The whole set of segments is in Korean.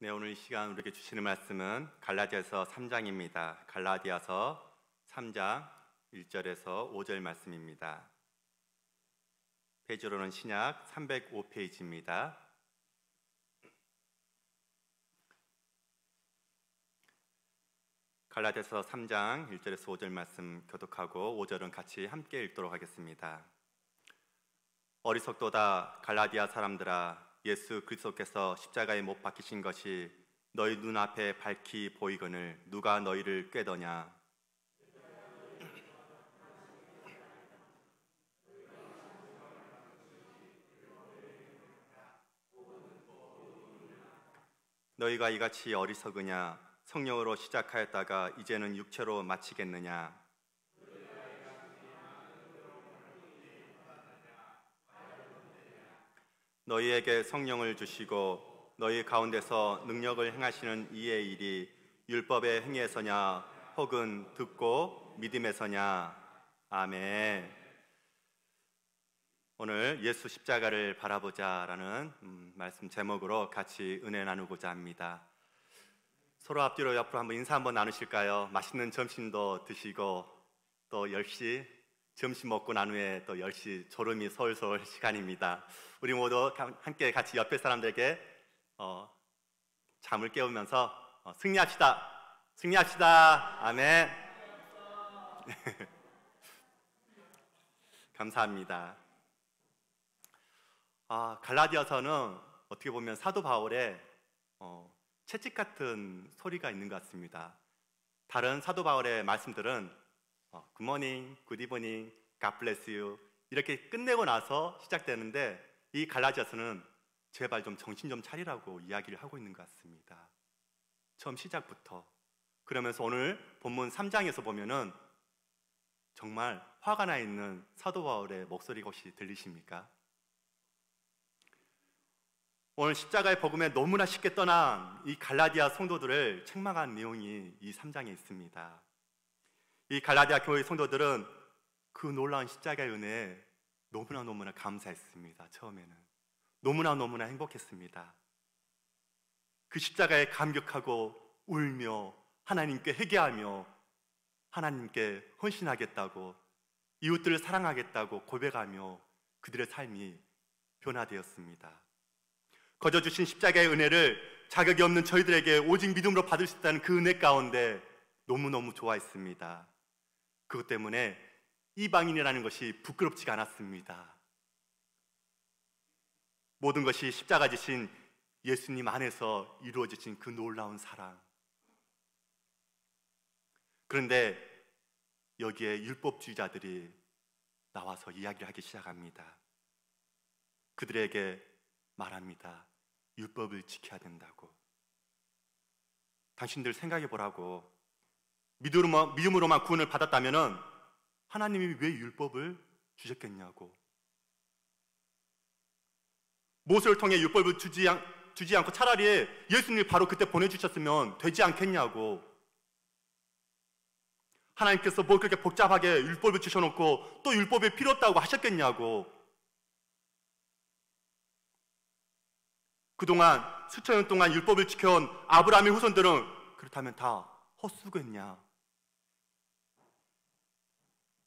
네, 오늘 이 시간 우리에게 주시는 말씀은 갈라디아서 3장입니다. 갈라디아서 3장 1절에서 5절 말씀입니다. 페이지로는 신약 305페이지입니다. 갈라디아서 3장 1절에서 5절 말씀 교독하고 5절은 같이 함께 읽도록 하겠습니다. 어리석도다 갈라디아 사람들아, 예수 그리스도께서 십자가에 못 박히신 것이 너희 눈앞에 밝히 보이거늘 누가 너희를 꾀더냐. 너희가 이같이 어리석으냐. 성령으로 시작하였다가 이제는 육체로 마치겠느냐. 너희에게 성령을 주시고 너희 가운데서 능력을 행하시는 이의 일이 율법의 행위에서냐 혹은 듣고 믿음에서냐. 아멘. 오늘 예수 십자가를 바라보자라는 말씀 제목으로 같이 은혜 나누고자 합니다. 서로 앞뒤로 옆으로 한번 인사 한번 나누실까요? 맛있는 점심도 드시고 또 10시 점심 먹고 난 후에 또 10시 졸음이 솔솔 시간입니다. 우리 모두 함께 같이 옆에 사람들에게 잠을 깨우면서 승리합시다. 승리합시다. 아멘. 감사합니다. 갈라디아서는 어떻게 보면 사도 바울의 채찍 같은 소리가 있는 것 같습니다. 다른 사도 바울의 말씀들은 Good morning, good evening, God bless you 이렇게 끝내고 나서 시작되는데 이 갈라디아서는 제발 좀 정신 좀 차리라고 이야기를 하고 있는 것 같습니다. 처음 시작부터. 그러면서 오늘 본문 3장에서 보면은 정말 화가 나 있는 사도 바울의 목소리가 혹시 들리십니까? 오늘 십자가의 복음에 너무나 쉽게 떠난 이 갈라디아 성도들을 책망한 내용이 이 3장에 있습니다. 이 갈라디아 교회 성도들은 그 놀라운 십자가의 은혜에 너무나 감사했습니다. 처음에는 너무나 행복했습니다. 그 십자가에 감격하고 울며 하나님께 회개하며 하나님께 헌신하겠다고 이웃들을 사랑하겠다고 고백하며 그들의 삶이 변화되었습니다. 거저 주신 십자가의 은혜를 자격이 없는 저희들에게 오직 믿음으로 받을 수 있다는 그 은혜 가운데 너무너무 좋아했습니다. 그것 때문에 이방인이라는 것이 부끄럽지가 않았습니다. 모든 것이 십자가 지신 예수님 안에서 이루어지신 그 놀라운 사랑. 그런데 여기에 율법주의자들이 나와서 이야기를 하기 시작합니다. 그들에게 말합니다. 율법을 지켜야 된다고. 당신들 생각해 보라고. 믿음으로만 구원을 받았다면 하나님이 왜 율법을 주셨겠냐고. 모세를 통해 율법을 주지 않고 차라리 예수님을 바로 그때 보내주셨으면 되지 않겠냐고. 하나님께서 뭘 그렇게 복잡하게 율법을 주셔놓고 또 율법이 필요 없다고 하셨겠냐고. 그동안 수천 년 동안 율법을 지켜온 아브라함의 후손들은 그렇다면 다 헛수고했냐.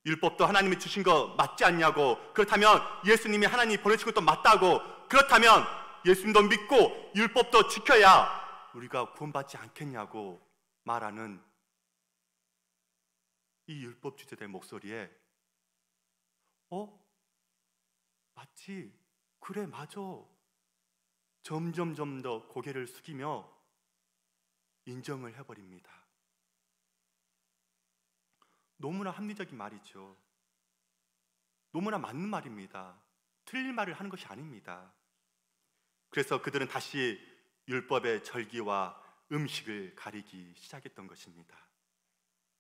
율법도 하나님이 주신 거 맞지 않냐고. 그렇다면 예수님이 하나님이 보내신 것도 맞다고. 그렇다면 예수님도 믿고 율법도 지켜야 우리가 구원받지 않겠냐고 말하는 이 율법주의자들의 목소리에 맞지? 그래 맞아. 점점 더 고개를 숙이며 인정을 해버립니다. 너무나 합리적인 말이죠. 너무나 맞는 말입니다. 틀린 말을 하는 것이 아닙니다. 그래서 그들은 다시 율법의 절기와 음식을 가리기 시작했던 것입니다.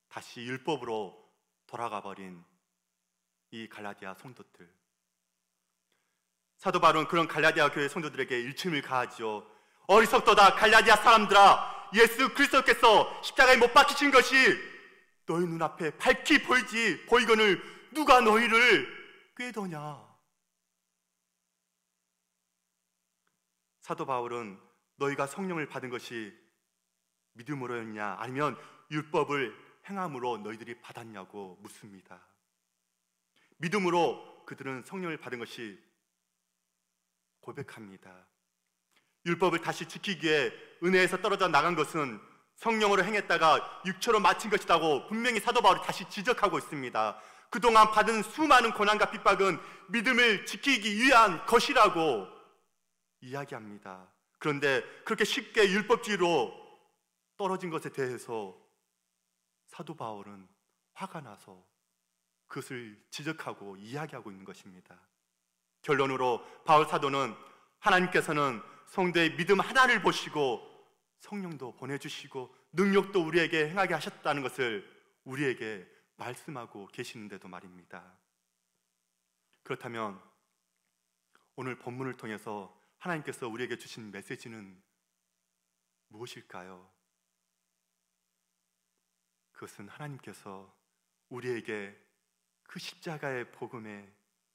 다시 율법으로 돌아가 버린 이 갈라디아 성도들. 사도 바울은 그런 갈라디아 교회 성도들에게 일침을 가하죠. 어리석도다 갈라디아 사람들아, 예수 그리스도께서 십자가에 못 박히신 것이 너희 눈앞에 밝히 보이거늘 누가 너희를 꾀더냐. 사도 바울은 너희가 성령을 받은 것이 믿음으로였냐 아니면 율법을 행함으로 너희들이 받았냐고 묻습니다. 믿음으로 그들은 성령을 받은 것이 고백합니다. 율법을 다시 지키기 위해 은혜에서 떨어져 나간 것은 성령으로 행했다가 육체로 마친 것이라고 분명히 사도 바울이 다시 지적하고 있습니다. 그동안 받은 수많은 고난과 핍박은 믿음을 지키기 위한 것이라고 이야기합니다. 그런데 그렇게 쉽게 율법주의로 떨어진 것에 대해서 사도 바울은 화가 나서 그것을 지적하고 이야기하고 있는 것입니다. 결론으로 바울 사도는 하나님께서는 성도의 믿음 하나를 보시고 성령도 보내주시고 능력도 우리에게 행하게 하셨다는 것을 우리에게 말씀하고 계시는데도 말입니다. 그렇다면 오늘 본문을 통해서 하나님께서 우리에게 주신 메시지는 무엇일까요? 그것은 하나님께서 우리에게 그 십자가의 복음의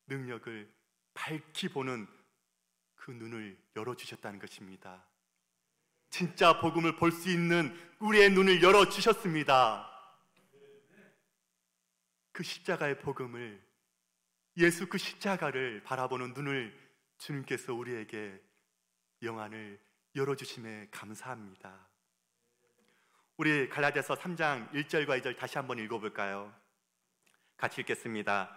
능력을 밝히 보는 그 눈을 열어주셨다는 것입니다. 진짜 복음을 볼 수 있는 우리의 눈을 열어주셨습니다. 그 십자가의 복음을, 예수 그 십자가를 바라보는 눈을 주님께서 우리에게 영안을 열어주심에 감사합니다. 우리 갈라디아서 3장 1절과 2절 다시 한번 읽어볼까요? 같이 읽겠습니다.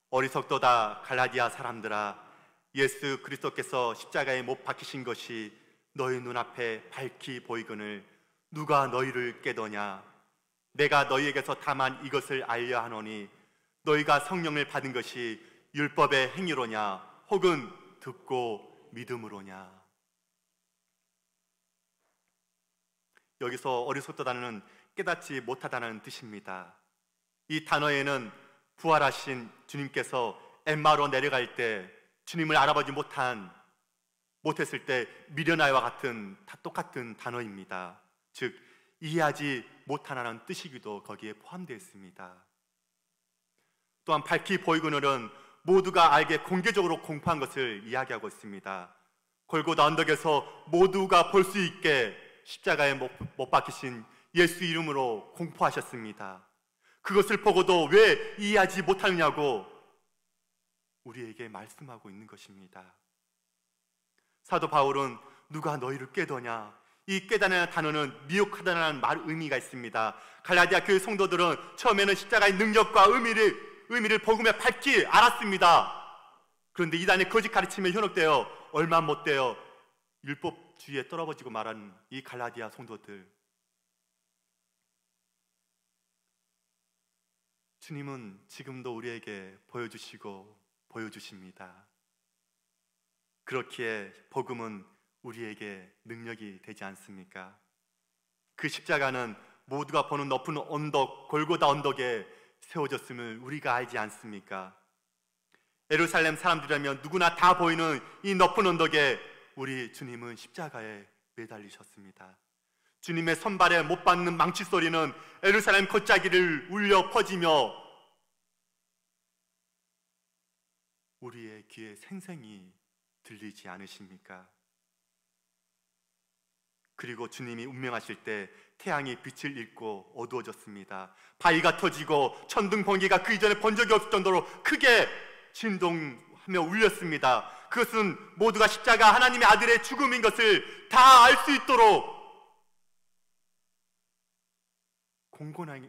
어리석도다 갈라디아 사람들아, 예수 그리스도께서 십자가에 못 박히신 것이 너희 눈앞에 밝히 보이거늘 누가 너희를 깨더냐? 내가 너희에게서 다만 이것을 알려 하노니 너희가 성령을 받은 것이 율법의 행위로냐 혹은 듣고 믿음으로냐? 여기서 어리석다는 깨닫지 못하다는 뜻입니다. 이 단어에는 부활하신 주님께서 엠마로 내려갈 때 주님을 알아보지 못했을 때 미련아이와 같은 똑같은 단어입니다. 즉 이해하지 못하라는 뜻이기도 거기에 포함되어 있습니다. 또한 밝히 보이거늘은 모두가 알게 공개적으로 공포한 것을 이야기하고 있습니다. 골고다 언덕에서 모두가 볼 수 있게 십자가에 못 박히신 예수 이름으로 공포하셨습니다. 그것을 보고도 왜 이해하지 못하느냐고 우리에게 말씀하고 있는 것입니다. 사도 바울은 누가 너희를 깨더냐, 이 깨다라는 단어는 미혹하다는 말 의미가 있습니다. 갈라디아 교회 성도들은 처음에는 십자가의 능력과 의미를 복음에 밝히 알았습니다. 그런데 이단의 거짓 가르침에 현혹되어 얼마 못 되어 율법주의에 떨어지고 말한 이 갈라디아 성도들, 주님은 지금도 우리에게 보여주십니다. 그렇기에 복음은 우리에게 능력이 되지 않습니까? 그 십자가는 모두가 보는 높은 언덕, 골고다 언덕에 세워졌음을 우리가 알지 않습니까? 예루살렘 사람들이라면 누구나 다 보이는 이 높은 언덕에 우리 주님은 십자가에 매달리셨습니다. 주님의 손발에 못 박는 망치 소리는 예루살렘 걷자기를 울려 퍼지며 우리의 귀에 생생히 들리지 않으십니까? 그리고 주님이 운명하실 때 태양이 빛을 잃고 어두워졌습니다. 바위가 터지고 천둥 번개가 그 이전에 본 적이 없을 정도로 크게 진동하며 울렸습니다. 그것은 모두가 십자가 하나님의 아들의 죽음인 것을 다 알 수 있도록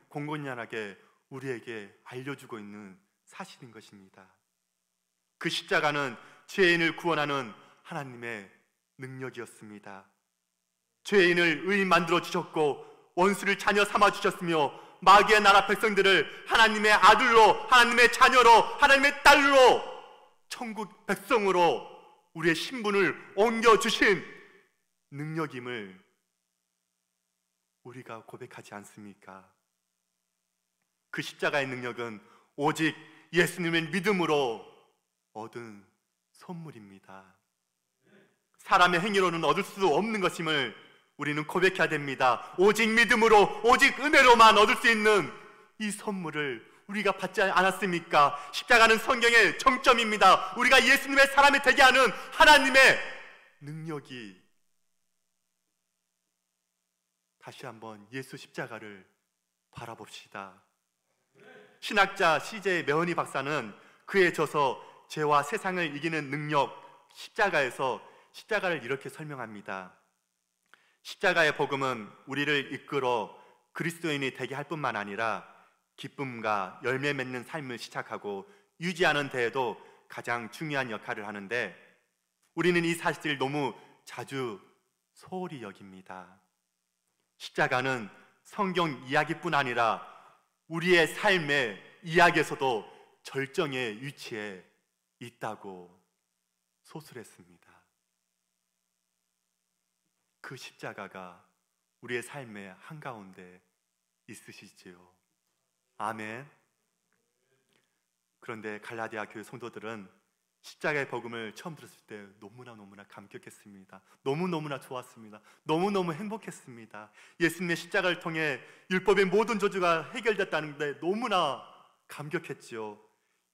공공연하게 우리에게 알려주고 있는 사실인 것입니다. 그 십자가는 죄인을 구원하는 하나님의 능력이었습니다. 죄인을 의인 만들어 주셨고 원수를 자녀 삼아 주셨으며 마귀의 나라 백성들을 하나님의 아들로, 하나님의 자녀로, 하나님의 딸로, 천국 백성으로 우리의 신분을 옮겨주신 능력임을 우리가 고백하지 않습니까? 그 십자가의 능력은 오직 예수님의 믿음으로 얻은 선물입니다. 사람의 행위로는 얻을 수 없는 것임을 우리는 고백해야 됩니다. 오직 믿음으로, 오직 은혜로만 얻을 수 있는 이 선물을 우리가 받지 않았습니까? 십자가는 성경의 정점입니다. 우리가 예수님의 사람이 되게 하는 하나님의 능력이 다시 한번 예수 십자가를 바라봅시다. 신학자 CJ 매헌이 박사는 그에 져서 죄와 세상을 이기는 능력 십자가에서 십자가를 이렇게 설명합니다. 십자가의 복음은 우리를 이끌어 그리스도인이 되게 할 뿐만 아니라 기쁨과 열매 맺는 삶을 시작하고 유지하는 데에도 가장 중요한 역할을 하는데, 우리는 이 사실을 너무 자주 소홀히 여깁니다. 십자가는 성경 이야기뿐 아니라 우리의 삶의 이야기에서도 절정의 위치에 있다고 소술했습니다. 그 십자가가 우리의 삶의 한가운데 있으시지요. 아멘. 그런데 갈라디아 교회 성도들은 십자가의 복음을 처음 들었을 때 너무나 감격했습니다. 너무나 좋았습니다. 너무너무 행복했습니다. 예수님의 십자가를 통해 율법의 모든 저주가 해결됐다는 데 너무나 감격했지요.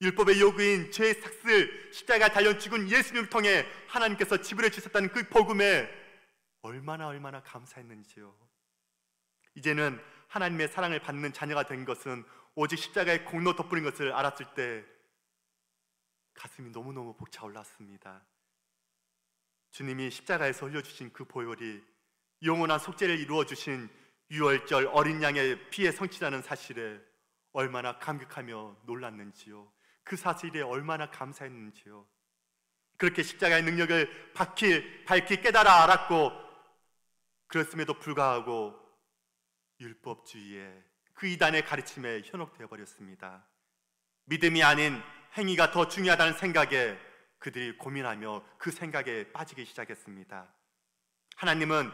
율법의 요구인 죄의 삭슬, 십자가에 달려 죽은 예수님을 통해 하나님께서 지불해 주셨다는 그 복음에 얼마나 감사했는지요. 이제는 하나님의 사랑을 받는 자녀가 된 것은 오직 십자가의 공로 덕분인 것을 알았을 때 가슴이 너무너무 벅차올랐습니다. 주님이 십자가에서 흘려주신 그 보혈이 영원한 속죄를 이루어주신 유월절 어린 양의 피의 성취라는 사실에 얼마나 감격하며 놀랐는지요. 그 사실에 얼마나 감사했는지요. 그렇게 십자가의 능력을 밝히 깨달아 알았고, 그랬음에도 불구하고 율법주의에 그 이단의 가르침에 현혹되어 버렸습니다. 믿음이 아닌 행위가 더 중요하다는 생각에 그들이 고민하며 그 생각에 빠지기 시작했습니다. 하나님은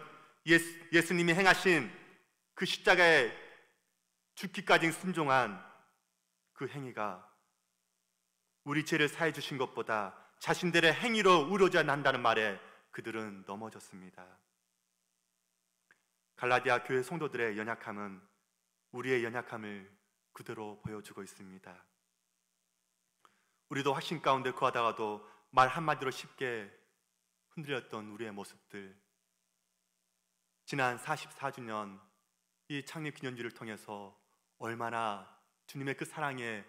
예수님이 행하신 그 십자가에 죽기까지 순종한 그 행위가 우리 죄를 사해 주신 것보다 자신들의 행위로 이루어져야 한다는 말에 그들은 넘어졌습니다. 갈라디아 교회 성도들의 연약함은 우리의 연약함을 그대로 보여주고 있습니다. 우리도 확신 가운데 거하다가도 말 한마디로 쉽게 흔들렸던 우리의 모습들, 지난 44주년 이 창립기념주를 통해서 얼마나 주님의 그 사랑에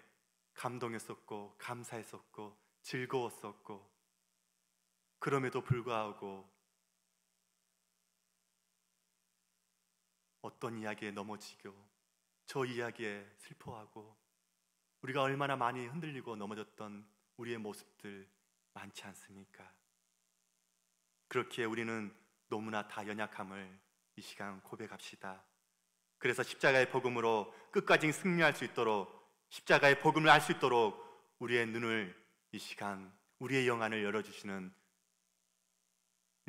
감동했었고 감사했었고 즐거웠었고, 그럼에도 불구하고 어떤 이야기에 넘어지고 저 이야기에 슬퍼하고 우리가 얼마나 많이 흔들리고 넘어졌던 우리의 모습들 많지 않습니까? 그렇기에 우리는 너무나 다 연약함을 이 시간 고백합시다. 그래서 십자가의 복음으로 끝까지 승리할 수 있도록, 십자가의 복음을 알 수 있도록 우리의 눈을 이 시간, 우리의 영안을 열어주시는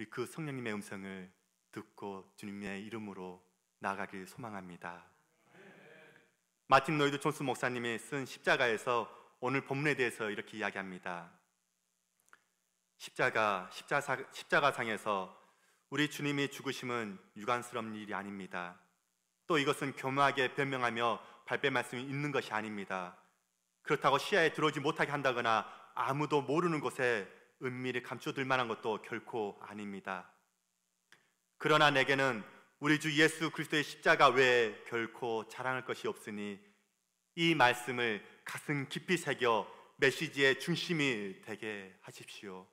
그 성령님의 음성을 듣고 주님의 이름으로 나아가길 소망합니다. 마틴 로이드 존스 목사님이 쓴 십자가에서 오늘 본문에 대해서 이렇게 이야기합니다. 십자가상에서 우리 주님이 죽으심은 유관스러운 일이 아닙니다. 또 이것은 교묘하게 변명하며 발뺌할 수 있는 것이 아닙니다. 그렇다고 시야에 들어오지 못하게 한다거나 아무도 모르는 곳에 은밀히 감춰둘 만한 것도 결코 아닙니다. 그러나 내게는 우리 주 예수 그리스도의 십자가 외에 결코 자랑할 것이 없으니 이 말씀을 가슴 깊이 새겨 메시지의 중심이 되게 하십시오.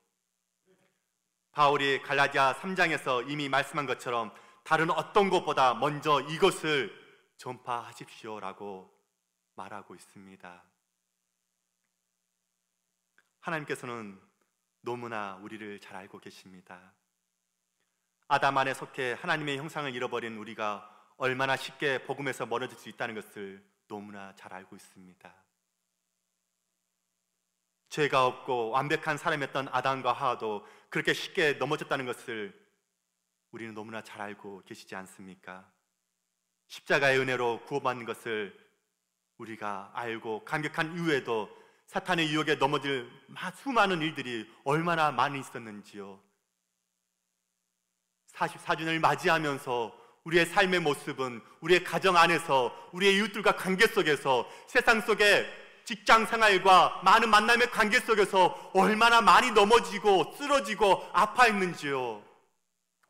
바울이 갈라디아 3장에서 이미 말씀한 것처럼 다른 어떤 것보다 먼저 이것을 전파하십시오라고 말하고 있습니다. 하나님께서는 너무나 우리를 잘 알고 계십니다. 아담 안에 속해 하나님의 형상을 잃어버린 우리가 얼마나 쉽게 복음에서 멀어질 수 있다는 것을 너무나 잘 알고 있습니다. 죄가 없고 완벽한 사람이었던 아담과 하와도 그렇게 쉽게 넘어졌다는 것을 우리는 너무나 잘 알고 계시지 않습니까? 십자가의 은혜로 구원받는 것을 우리가 알고 감격한 이후에도 사탄의 유혹에 넘어질 수많은 일들이 얼마나 많이 있었는지요. 44주년을 맞이하면서 우리의 삶의 모습은 우리의 가정 안에서, 우리의 이웃들과 관계 속에서, 세상 속에 직장 생활과 많은 만남의 관계 속에서 얼마나 많이 넘어지고 쓰러지고 아파했는지요.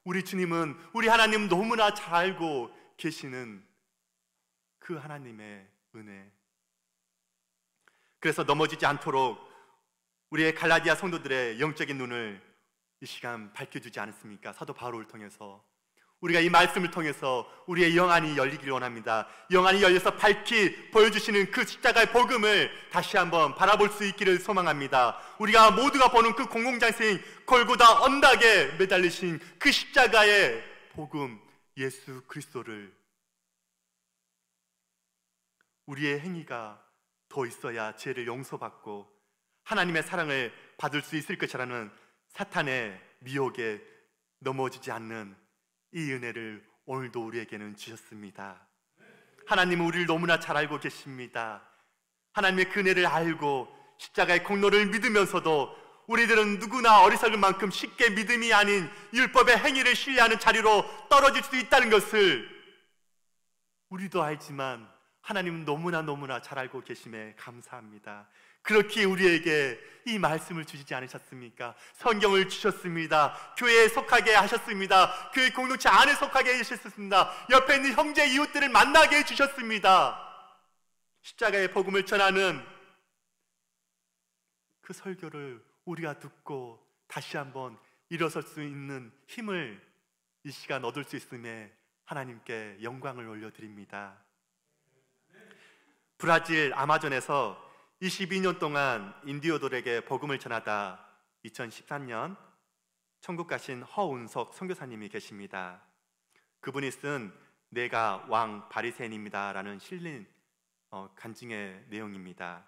우리 주님은, 우리 하나님은 너무나 잘 알고 계시는 그 하나님의 은혜. 그래서 넘어지지 않도록 우리의 갈라디아 성도들의 영적인 눈을 이 시간 밝혀주지 않았습니까? 사도 바울을 통해서 우리가 이 말씀을 통해서 우리의 영안이 열리기를 원합니다. 영안이 열려서 밝히 보여주시는 그 십자가의 복음을 다시 한번 바라볼 수 있기를 소망합니다. 우리가 모두가 보는 그 공공장생 골고다 언덕에 매달리신 그 십자가의 복음 예수 그리스도를 우리의 행위가 더 있어야 죄를 용서받고 하나님의 사랑을 받을 수 있을 것이라는 사탄의 미혹에 넘어지지 않는 이 은혜를 오늘도 우리에게는 주셨습니다. 하나님은 우리를 너무나 잘 알고 계십니다. 하나님의 그 은혜를 알고 십자가의 공로를 믿으면서도 우리들은 누구나 어리석은 만큼 쉽게 믿음이 아닌 율법의 행위를 신뢰하는 자리로 떨어질 수 있다는 것을 우리도 알지만 하나님은 너무나 잘 알고 계심에 감사합니다. 그렇게 우리에게 이 말씀을 주시지 않으셨습니까? 성경을 주셨습니다. 교회에 속하게 하셨습니다. 교회 공동체 안에 속하게 해주셨습니다. 옆에 있는 형제 이웃들을 만나게 해주셨습니다. 십자가의 복음을 전하는 그 설교를 우리가 듣고 다시 한번 일어설 수 있는 힘을 이 시간 얻을 수 있음에 하나님께 영광을 올려드립니다. 브라질 아마존에서 22년 동안 인디오들에게 복음을 전하다 2013년 천국 가신 허운석 선교사님이 계십니다. 그분이 쓴 내가 왕 바리새인입니다 라는 실린 간증의 내용입니다.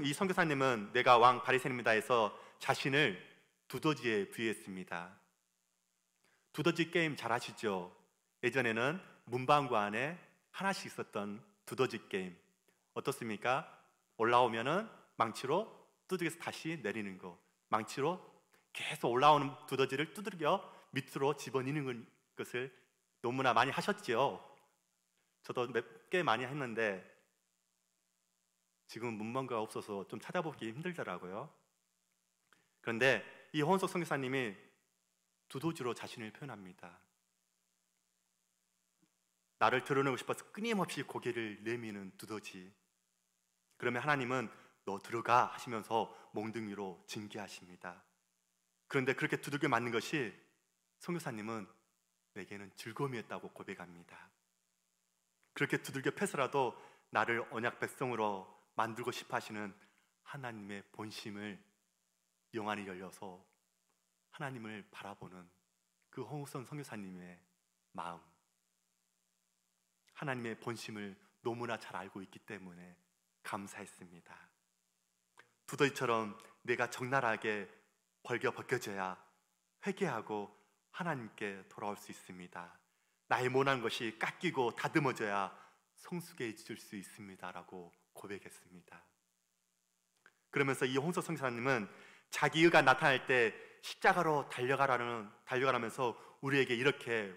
이 선교사님은 내가 왕 바리새인입니다 해서 자신을 두더지에 비유했습니다. 두더지 게임 잘 아시죠? 예전에는 문방구 안에 하나씩 있었던 두더지 게임 어떻습니까? 올라오면은 망치로 두들겨서 다시 내리는 거, 망치로 계속 올라오는 두더지를 두들겨 밑으로 집어넣는 것을 너무나 많이 하셨죠. 저도 몇 개 많이 했는데 지금 문방구가 없어서 좀 찾아보기 힘들더라고요. 그런데 이 허운석 선교사님이 두더지로 자신을 표현합니다. 나를 드러내고 싶어서 끊임없이 고개를 내미는 두더지. 그러면 하나님은 너 들어가 하시면서 몽둥이로 징계하십니다. 그런데 그렇게 두들겨 맞는 것이 선교사님은 내게는 즐거움이었다고 고백합니다. 그렇게 두들겨 패서라도 나를 언약 백성으로 만들고 싶어 하시는 하나님의 본심을 영안이 열려서 하나님을 바라보는 그 허우선 선교사님의 마음, 하나님의 본심을 너무나 잘 알고 있기 때문에 감사했습니다. 두더지처럼 내가 적나라하게 벌겨벗겨져야 회개하고 하나님께 돌아올 수 있습니다. 나의 못난 것이 깎이고 다듬어져야 성숙해질 수 있습니다 라고 고백했습니다. 그러면서 이 홍석 선교사님은 자기 의가 나타날 때 십자가로 달려가라면서 우리에게 이렇게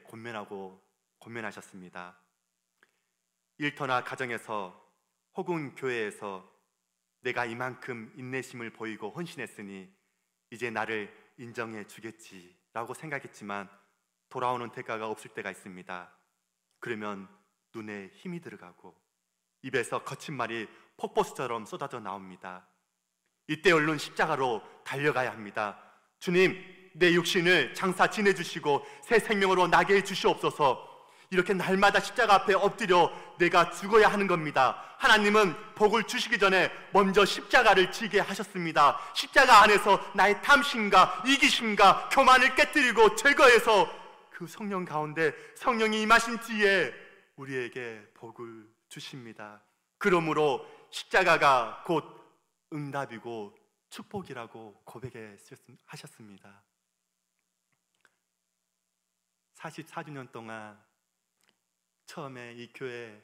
권면하셨습니다. 일터나 가정에서 혹은 교회에서 내가 이만큼 인내심을 보이고 헌신했으니 이제 나를 인정해 주겠지 라고 생각했지만 돌아오는 대가가 없을 때가 있습니다. 그러면 눈에 힘이 들어가고 입에서 거친 말이 폭포수처럼 쏟아져 나옵니다. 이때 얼른 십자가로 달려가야 합니다. 주님, 내 육신을 장사 지내주시고 새 생명으로 나게 해주시옵소서. 이렇게 날마다 십자가 앞에 엎드려 내가 죽어야 하는 겁니다. 하나님은 복을 주시기 전에 먼저 십자가를 지게 하셨습니다. 십자가 안에서 나의 탐심과 이기심과 교만을 깨뜨리고 제거해서 그 성령 가운데 성령이 임하신 뒤에 우리에게 복을 주십니다. 그러므로 십자가가 곧 응답이고 축복이라고 고백하셨습니다. 44주년 동안 처음에 이 교회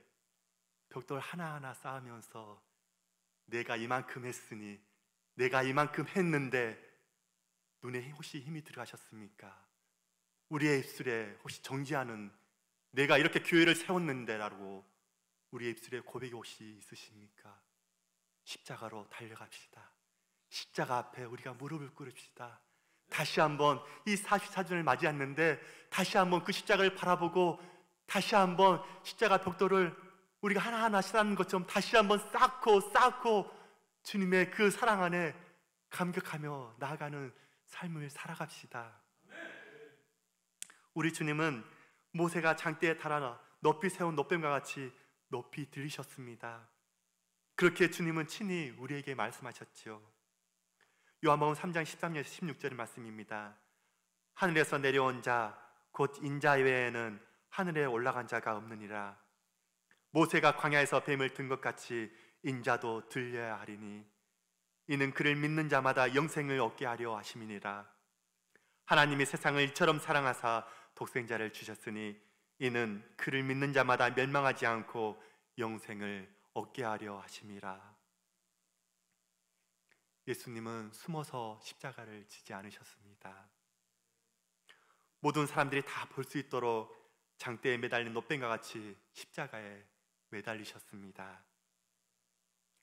벽돌 하나하나 쌓으면서 내가 이만큼 했으니, 내가 이만큼 했는데 눈에 혹시 힘이 들어가셨습니까? 우리의 입술에 혹시 정지하는 내가 이렇게 교회를 세웠는데 라고 우리의 입술에 고백이 혹시 있으십니까? 십자가로 달려갑시다. 십자가 앞에 우리가 무릎을 꿇읍시다. 다시 한번 이 44주년을 맞이했는데 다시 한번 그 십자가를 바라보고 다시 한번 십자가 벽돌을 우리가 하나하나 쌓는 것처럼 다시 한번 쌓고 주님의 그 사랑 안에 감격하며 나아가는 삶을 살아갑시다. 우리 주님은 모세가 장대에 달아 높이 세운 놋뱀과 같이 높이 들리셨습니다. 그렇게 주님은 친히 우리에게 말씀하셨지요. 요한복음 3장 13절에서 16절의 말씀입니다. 하늘에서 내려온 자 곧 인자 외에는 하늘에 올라간 자가 없느니라. 모세가 광야에서 뱀을 든 것 같이 인자도 들려야 하리니 이는 그를 믿는 자마다 영생을 얻게 하려 하심이니라. 하나님이 세상을 이처럼 사랑하사 독생자를 주셨으니 이는 그를 믿는 자마다 멸망하지 않고 영생을 얻게 하려 하심이라. 예수님은 숨어서 십자가를 지지 않으셨습니다. 모든 사람들이 다 볼 수 있도록 장대에 매달린 놋뱀과 같이 십자가에 매달리셨습니다.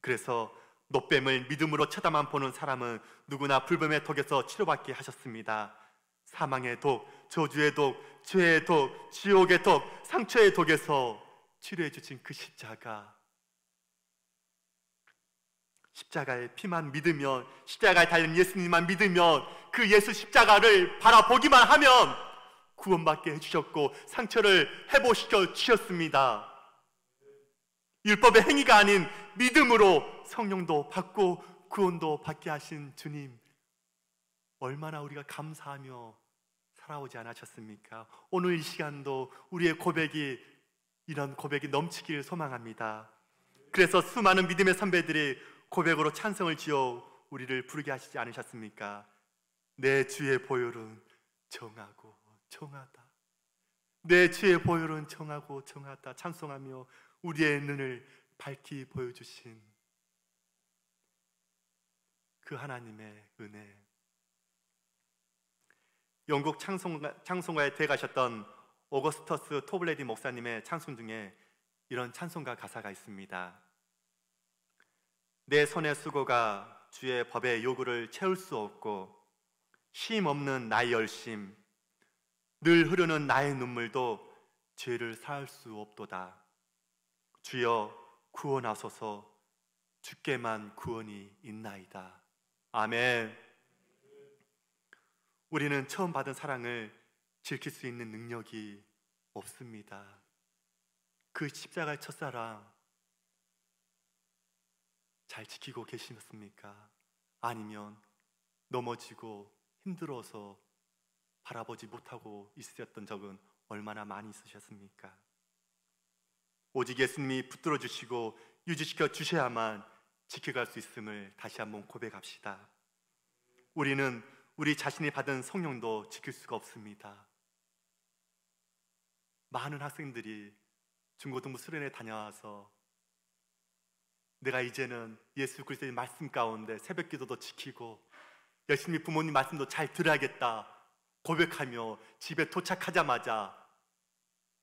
그래서 놋뱀을 믿음으로 쳐다만 보는 사람은 누구나 불뱀의 독에서 치료받게 하셨습니다. 사망의 독, 저주의 독, 죄의 독, 지옥의 독, 상처의 독에서 치료해 주신 그 십자가의 피만 믿으면, 십자가에 달린 예수님만 믿으면, 그 예수 십자가를 바라보기만 하면 구원받게 해주셨고 상처를 회복시켜 주셨습니다. 율법의 행위가 아닌 믿음으로 성령도 받고 구원도 받게 하신 주님, 얼마나 우리가 감사하며 살아오지 않으셨습니까? 오늘 이 시간도 우리의 고백이, 이런 고백이 넘치길 소망합니다. 그래서 수많은 믿음의 선배들이 고백으로 찬송을 지어 우리를 부르게 하시지 않으셨습니까? 내 주의 보혈은 정하고 정하다. 내 주의 보혈은 정하고 정하다. 찬송하며 우리의 눈을 밝히 보여주신 그 하나님의 은혜. 영국 찬송가에 대가셨던 오거스터스 토블레디 목사님의 찬송 중에 이런 찬송가 가사가 있습니다. 내 손의 수고가 주의 법의 요구를 채울 수 없고 쉼 없는 나의 열심, 늘 흐르는 나의 눈물도 죄를 사할 수 없도다. 주여 구원하소서, 주께만 구원이 있나이다. 아멘. 우리는 처음 받은 사랑을 지킬 수 있는 능력이 없습니다. 그 십자가의 첫사랑 잘 지키고 계시습니까? 아니면 넘어지고 힘들어서 바라보지 못하고 있으셨던 적은 얼마나 많이 있으셨습니까? 오직 예수님이 붙들어 주시고 유지시켜 주셔야만 지켜갈 수 있음을 다시 한번 고백합시다. 우리는 우리 자신이 받은 성령도 지킬 수가 없습니다. 많은 학생들이 중고등부 수련회 다녀와서 내가 이제는 예수 그리스도의 말씀 가운데 새벽 기도도 지키고 열심히 부모님 말씀도 잘 들어야겠다 고백하며 집에 도착하자마자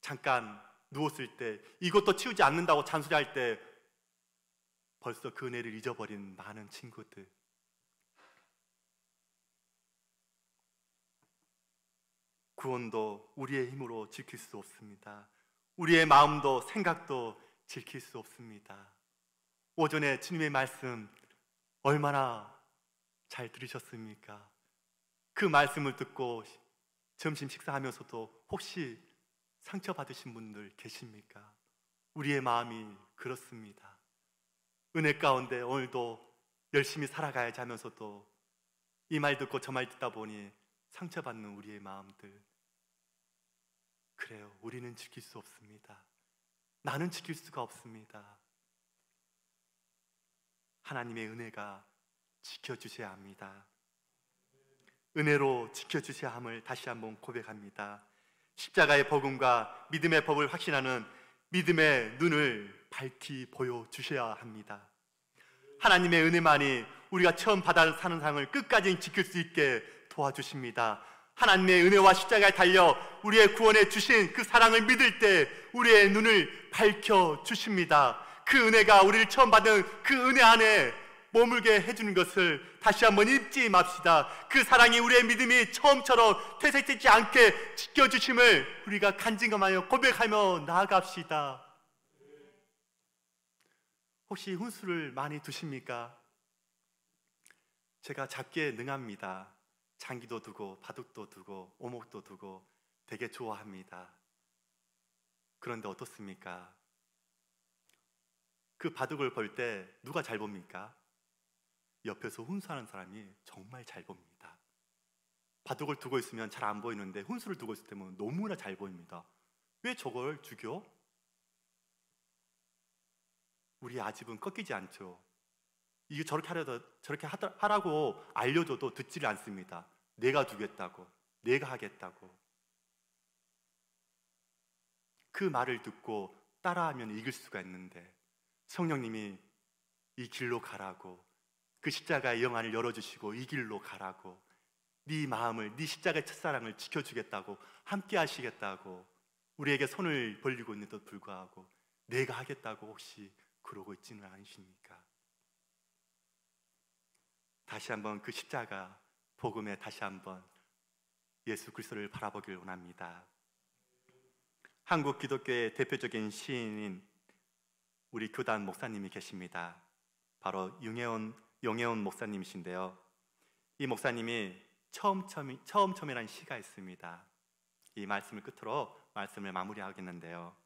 잠깐 누웠을 때 이것도 치우지 않는다고 잔소리할 때 벌써 그 은혜를 잊어버린 많은 친구들. 구원도 우리의 힘으로 지킬 수 없습니다. 우리의 마음도 생각도 지킬 수 없습니다. 오전에 주님의 말씀 얼마나 잘 들으셨습니까? 그 말씀을 듣고 점심 식사하면서도 혹시 상처받으신 분들 계십니까? 우리의 마음이 그렇습니다. 은혜 가운데 오늘도 열심히 살아가야지 하면서도 이 말 듣고 저 말 듣다 보니 상처받는 우리의 마음들. 그래요, 우리는 지킬 수 없습니다. 나는 지킬 수가 없습니다. 하나님의 은혜가 지켜주셔야 합니다. 은혜로 지켜주셔야 함을 다시 한번 고백합니다. 십자가의 복음과 믿음의 법을 확신하는 믿음의 눈을 밝히 보여주셔야 합니다. 하나님의 은혜만이 우리가 처음 받아 사는 상을 끝까지 지킬 수 있게 도와주십니다. 하나님의 은혜와 십자가에 달려 우리의 구원에 주신 그 사랑을 믿을 때 우리의 눈을 밝혀주십니다. 그 은혜가 우리를 처음 받은 그 은혜 안에 머물게 해주는 것을 다시 한번 잊지 맙시다. 그 사랑이 우리의 믿음이 처음처럼 퇴색되지 않게 지켜주심을 우리가 간증하며 고백하며 나아갑시다. 혹시 훈수를 많이 두십니까? 제가 잡기에 능합니다. 장기도 두고 바둑도 두고 오목도 두고 되게 좋아합니다. 그런데 어떻습니까? 그 바둑을 볼 때 누가 잘 봅니까? 옆에서 훈수하는 사람이 정말 잘 봅니다. 바둑을 두고 있으면 잘 안 보이는데 훈수를 두고 있을 때면 너무나 잘 보입니다. 왜 저걸 죽여? 우리 아집은 꺾이지 않죠. 이게 저렇게 하라고 알려줘도 듣지를 않습니다. 내가 두겠다고, 내가 하겠다고. 그 말을 듣고 따라하면 이길 수가 있는데 성령님이 이 길로 가라고, 그 십자가의 영안을 열어주시고 이 길로 가라고, 네 마음을, 네 십자가의 첫사랑을 지켜주겠다고, 함께 하시겠다고 우리에게 손을 벌리고 있는데도 불구하고 내가 하겠다고 혹시 그러고 있지는 않으십니까? 다시 한번 그 십자가 복음에 다시 한번 예수 그리스도를 바라보길 원합니다. 한국 기독교의 대표적인 시인인 우리 교단 목사님이 계십니다. 바로 용혜원 목사님이신데요. 이 목사님이 처음이라는 시가 있습니다. 이 말씀을 끝으로 말씀을 마무리하겠는데요.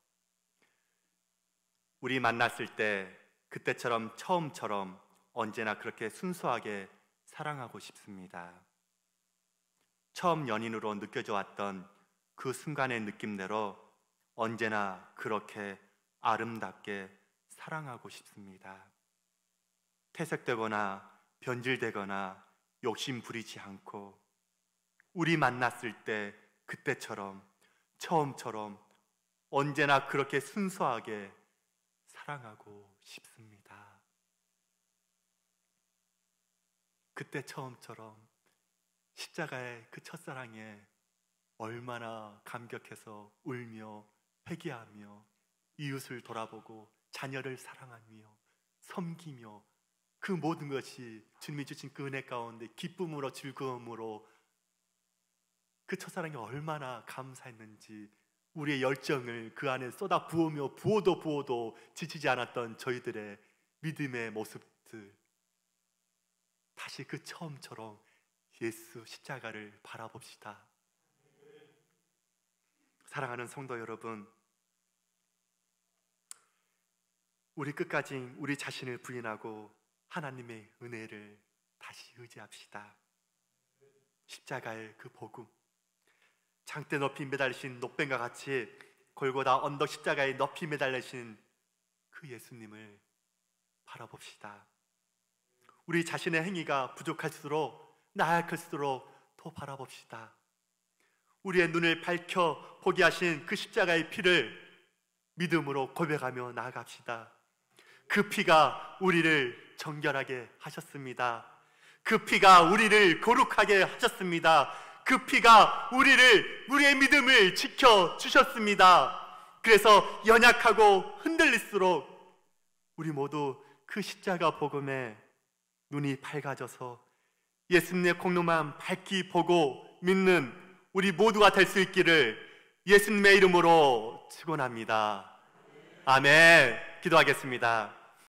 우리 만났을 때 그때처럼 처음처럼 언제나 그렇게 순수하게 사랑하고 싶습니다. 처음 연인으로 느껴져 왔던 그 순간의 느낌대로 언제나 그렇게 아름답게 사랑하고 싶습니다. 퇴색되거나 변질되거나 욕심 부리지 않고 우리 만났을 때 그때처럼 처음처럼 언제나 그렇게 순수하게 사랑하고 싶습니다. 그때 처음처럼 십자가의 그 첫사랑에 얼마나 감격해서 울며 회개하며 이웃을 돌아보고 자녀를 사랑하며 섬기며 그 모든 것이 주님이 주신 그 은혜 가운데 기쁨으로 즐거움으로 그 첫사랑이 얼마나 감사했는지 우리의 열정을 그 안에 쏟아 부으며 부어도 지치지 않았던 저희들의 믿음의 모습들, 다시 그 처음처럼 예수 십자가를 바라봅시다. 사랑하는 성도 여러분, 우리 끝까지 우리 자신을 부인하고 하나님의 은혜를 다시 의지합시다. 십자가의 그 복음, 장대 높이 매달리신 녹변과 같이 골고다 언덕 십자가에 높이 매달리신 그 예수님을 바라봅시다. 우리 자신의 행위가 부족할수록 나약할수록 더 바라봅시다. 우리의 눈을 밝혀 보게 하신 그 십자가의 피를 믿음으로 고백하며 나아갑시다. 그 피가 우리를 정결하게 하셨습니다. 그 피가 우리를 거룩하게 하셨습니다. 그 피가 우리의 믿음을 지켜주셨습니다. 그래서 연약하고 흔들릴수록 우리 모두 그 십자가 복음에 눈이 밝아져서 예수님의 공로만 밝히 보고 믿는 우리 모두가 될 수 있기를 예수님의 이름으로 축원합니다. 아멘. 기도하겠습니다.